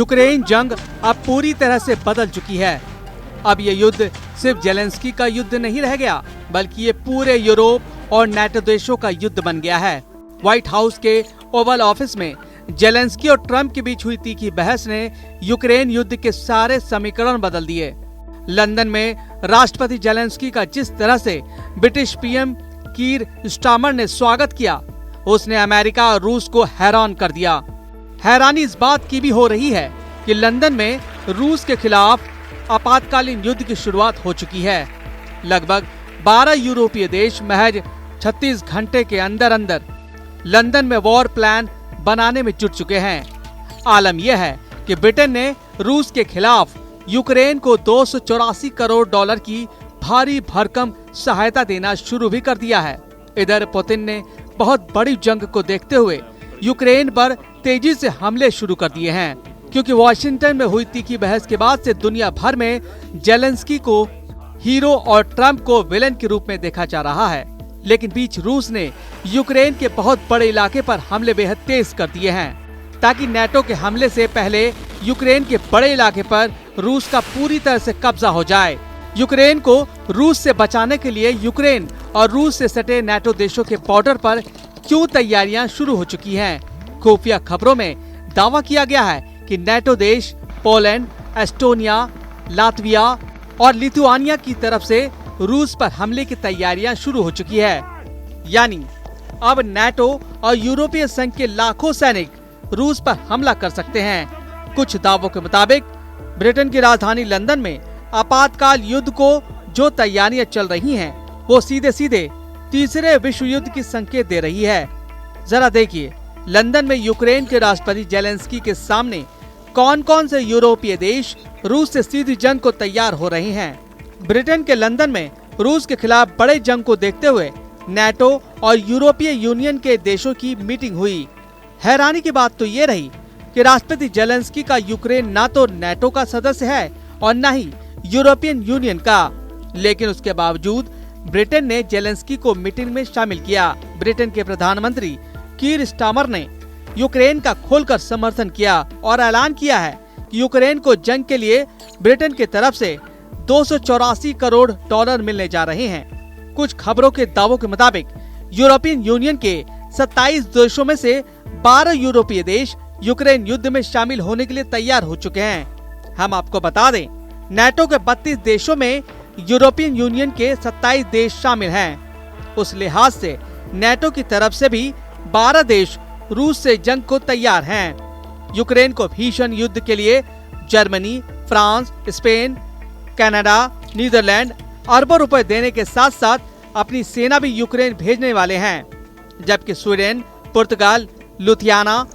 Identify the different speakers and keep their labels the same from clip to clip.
Speaker 1: Ukraine जंग अब पूरी तरह से बदल चुकी है। अब ये युद्ध सिर्फ जेलेंस्की का युद्ध नहीं रह गया, बल्कि ये पूरे यूरोप और नाटो देशों का युद्ध बन गया है। व्हाइट हाउस के ओवल ऑफिस में जेलेंस्की और ट्रंप के बीच हुई तीखी बहस ने यूक्रेन युद्ध के सारे समीकरण बदल दिए। लंदन में राष्ट्रपति जेलेंस्की का जिस तरह से ब्रिटिश पीएम कीर स्टारमर ने स्वागत किया, उसने अमेरिका और रूस को हैरान कर दिया। हैरानी इस बात की भी हो रही है कि लंदन में रूस के खिलाफ आपातकालीन युद्ध की शुरुआत हो चुकी है। लगभग 12 यूरोपीय देश महज 36 घंटे के अंदर अंदर लंदन में वॉर प्लान बनाने में जुट चुके हैं। आलम यह है कि ब्रिटेन ने रूस के खिलाफ यूक्रेन को 284 करोड़ डॉलर की भारी भरकम सहायता देना शुरू भी कर दिया है। इधर पुतिन ने बहुत बड़ी जंग को देखते हुए यूक्रेन पर तेजी से हमले शुरू कर दिए हैं, क्योंकि वॉशिंगटन में हुई तीखी बहस के बाद से दुनिया भर में जेलेंस्की को हीरो और ट्रंप को विलेन के रूप में देखा जा रहा है। लेकिन बीच रूस ने यूक्रेन के बहुत बड़े इलाके पर हमले बेहद तेज कर दिए हैं, ताकि नाटो के हमले से पहले यूक्रेन के बड़े इलाके पर रूस का पूरी तरह से कब्जा हो जाए। यूक्रेन को रूस से बचाने के लिए यूक्रेन और रूस से सटे नाटो देशों के बॉर्डर पर क्यों तैयारियां शुरू हो चुकी हैं। खुफिया खबरों में दावा किया गया है कि नाटो देश पोलैंड, एस्टोनिया, लातविया और लिथुआनिया की तरफ से रूस पर हमले की तैयारियां शुरू हो चुकी है। यानी अब नाटो और यूरोपीय संघ के लाखों सैनिक रूस पर हमला कर सकते हैं। कुछ दावों के मुताबिक ब्रिटेन की राजधानी लंदन में आपातकाल युद्ध को जो तैयारियां चल रही हैं, वो सीधे सीधे तीसरे विश्व युद्ध की संकेत दे रही है। जरा देखिए, लंदन में यूक्रेन के राष्ट्रपति जेलेंस्की के सामने कौन कौन से यूरोपीय देश रूस से सीधी जंग को तैयार हो रहे हैं। ब्रिटेन के लंदन में रूस के खिलाफ बड़े जंग को देखते हुए नाटो और यूरोपीय यूनियन के देशों की मीटिंग हुई। हैरानी की बात तो ये रही कि राष्ट्रपति जेलेंस्की का यूक्रेन ना तो नाटो का सदस्य है और न ही यूरोपियन यूनियन का, लेकिन उसके बावजूद ब्रिटेन ने जेलेंस्की को मीटिंग में शामिल किया। ब्रिटेन के प्रधानमंत्री कीर स्टारमर ने यूक्रेन का खोलकर समर्थन किया और ऐलान किया है कि यूक्रेन को जंग के लिए ब्रिटेन की तरफ से 284 करोड़ डॉलर मिलने जा रहे हैं। कुछ खबरों के दावों के मुताबिक यूरोपियन यूनियन के 27 देशों में से 12 यूरोपीय देश यूक्रेन युद्ध में शामिल होने के लिए तैयार हो चुके हैं। हम आपको बता दें, नाटो के 32 देशों में यूरोपियन यूनियन के 27 देश शामिल हैं। उस लिहाज से नाटो की तरफ से भी 12 देश रूस से जंग को तैयार हैं। यूक्रेन को भीषण युद्ध के लिए Germany, France, Spain, Canada, Netherland अरबों रुपए देने के साथ साथ अपनी सेना भी यूक्रेन भेजने वाले हैं, जबकि स्वीडन, पुर्तगाल, लुथियाना,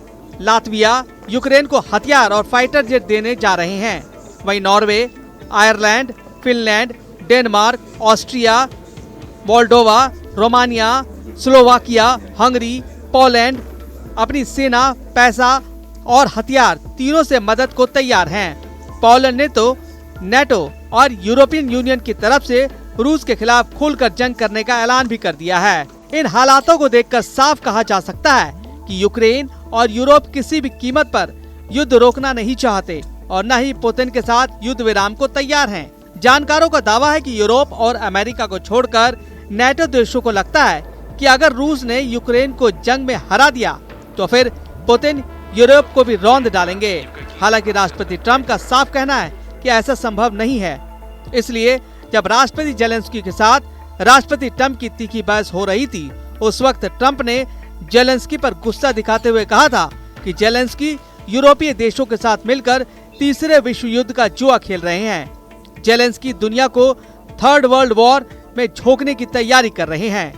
Speaker 1: लातविया यूक्रेन को हथियार और फाइटर जेट देने जा रहे हैं। वहीं Norway, Ireland, Finland, Denmark, Austria, Moldova, Romania, Slovakia, Hungary, Poland अपनी सेना, पैसा और हथियार तीनों से मदद को तैयार हैं। पोलैंड ने तो नाटो और यूरोपियन यूनियन की तरफ से रूस के खिलाफ खुलकर जंग करने का ऐलान भी कर दिया है। इन हालातों को देखकर साफ कहा जा सकता है कि यूक्रेन और यूरोप किसी भी कीमत पर युद्ध रोकना नहीं चाहते और न ही पुतिन के साथ युद्ध विराम को तैयार हैं। जानकारों का दावा है कि यूरोप और अमेरिका को छोड़कर नाटो देशों को लगता है कि अगर रूस ने यूक्रेन को जंग में हरा दिया तो फिर पुतिन यूरोप को भी रौंद डालेंगे। हालांकि राष्ट्रपति ट्रंप का साफ कहना है कि ऐसा संभव नहीं है। इसलिए जब राष्ट्रपति जेलेंस्की के साथ राष्ट्रपति ट्रंप की तीखी बहस हो रही थी, उस वक्त ट्रंप ने जेलेंस्की पर गुस्सा दिखाते हुए कहा था कि जेलेंस्की यूरोपीय देशों के साथ मिलकर तीसरे विश्व युद्ध का जुआ खेल रहे हैं। जेलेंस्की दुनिया को थर्ड वर्ल्ड वॉर में झोंकने की तैयारी कर रहे हैं।